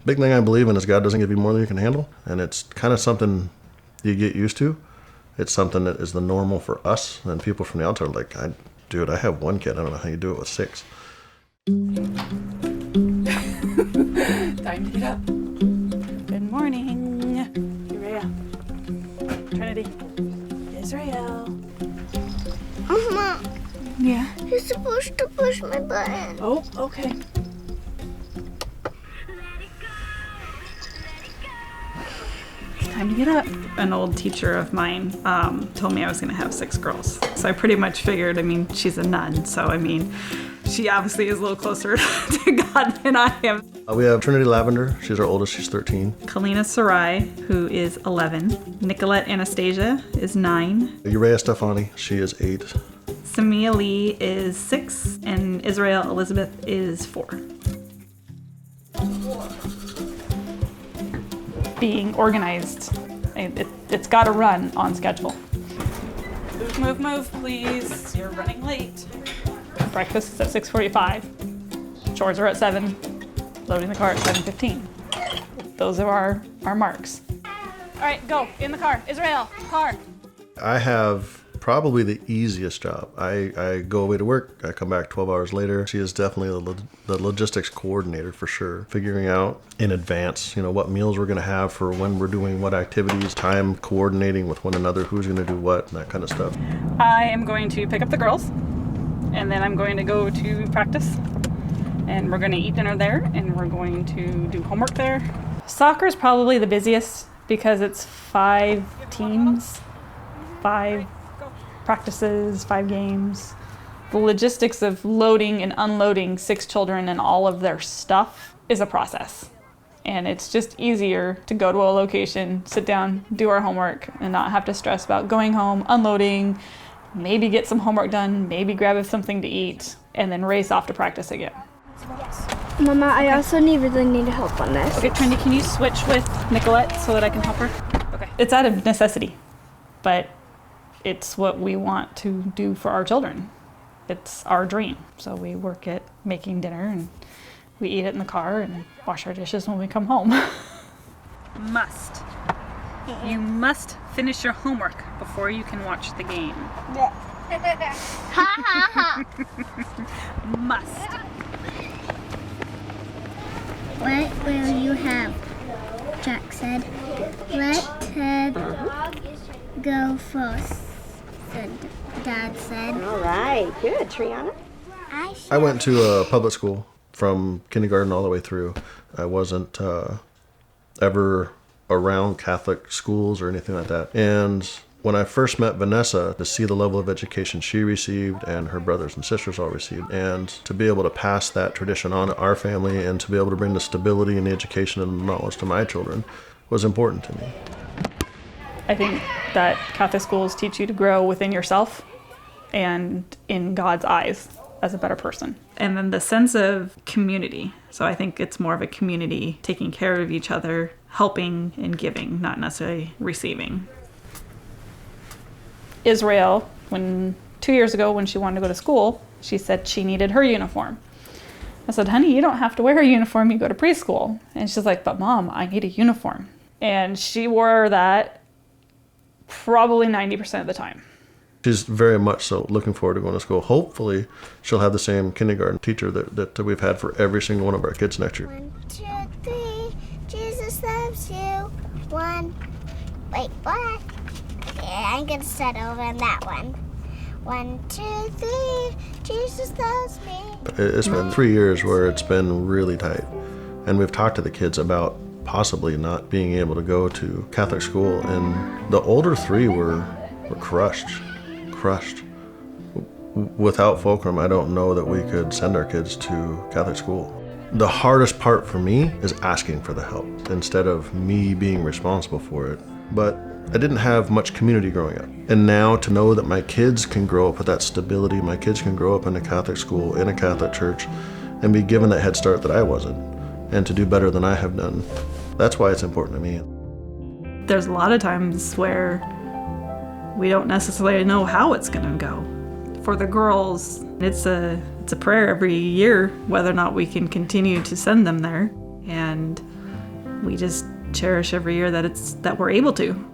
Big thing I believe in is God doesn't give you more than you can handle, and it's kind of something you get used to. It's something that is the normal for us, and people from the outside are like, dude, I have one kid. I don't know how you do it with 6. Time to get up. Good morning. Uriah. Trinity. Israel. Mama, Yeah. you're supposed to push my button. Oh, okay. It's time to get up. An old teacher of mine told me I was going to have 6 girls. So I pretty much figured, she's a nun. So, she obviously is a little closer to God than I am. We have Trinity Lavender. She's our oldest. She's 13. Kalina Sarai, who is 11. Nicolette Anastasia is 9. Uriah Stefani. She is 8. Samia Lee is 6. And Israel Elizabeth is 4. Being organized. It's got to run on schedule. Move, please. You're running late. Breakfast is at 6:45. Chores are at 7. Loading the car at 7:15. Those are our marks. All right, go. In the car. Israel, car. I have probably the easiest job. I go away to work. I come back 12 hours later. She is definitely the logistics coordinator for sure. Figuring out in advance, what meals we're going to have for when we're doing what activities, time coordinating with one another, who's going to do what, and that kind of stuff. I am going to pick up the girls, and then I'm going to go to practice, and we're going to eat dinner there, and we're going to do homework there. Soccer is probably the busiest because it's 5 teams, 5 practices, 5 games. The logistics of loading and unloading 6 children and all of their stuff is a process. And it's just easier to go to a location, sit down, do our homework, and not have to stress about going home, unloading, maybe get some homework done, maybe grab something to eat, and then race off to practice again. Mama, I also really need help on this. Okay, Trendy, can you switch with Nicolette so that I can help her? Okay. It's out of necessity, but it's what we want to do for our children. It's our dream. So we work at making dinner, and we eat it in the car and wash our dishes when we come home. Must. You must finish your homework before you can watch the game. Ha ha ha. Must. What will you have? Jack said. Let Ted go first, said Dad said. All right, good. Triana? I went to a public school from kindergarten all the way through. I wasn't ever around Catholic schools or anything like that. And when I first met Vanessa, to see the level of education she received and her brothers and sisters all received, and to be able to pass that tradition on to our family and to be able to bring the stability and the education and the knowledge to my children was important to me. I think that Catholic schools teach you to grow within yourself and in God's eyes as a better person. And then the sense of community. So I think it's more of a community taking care of each other, helping and giving, not necessarily receiving. Israel, 2 years ago when she wanted to go to school, she said she needed her uniform. I said, honey, you don't have to wear a uniform, you go to preschool. And she's like, but Mom, I need a uniform. And she wore that probably 90% of the time. She's very much so looking forward to going to school. Hopefully, she'll have the same kindergarten teacher that we've had for every single one of our kids next year. 1, 2, 3, Jesus loves you. 1, wait, what? Okay, I'm gonna start over on that one. 1, 2, 3, Jesus loves me. It's been 3 years where it's been really tight. And we've talked to the kids about possibly not being able to go to Catholic school. And the older 3 were crushed. Without Fulcrum, I don't know that we could send our kids to Catholic school. The hardest part for me is asking for the help instead of me being responsible for it. But I didn't have much community growing up. And now to know that my kids can grow up with that stability, my kids can grow up in a Catholic school, in a Catholic church, and be given that head start that I wasn't, and to do better than I have done, that's why it's important to me. There's a lot of times where we don't necessarily know how it's going to go. For the girls, it's a prayer every year whether or not we can continue to send them there. And we just cherish every year that we're able to.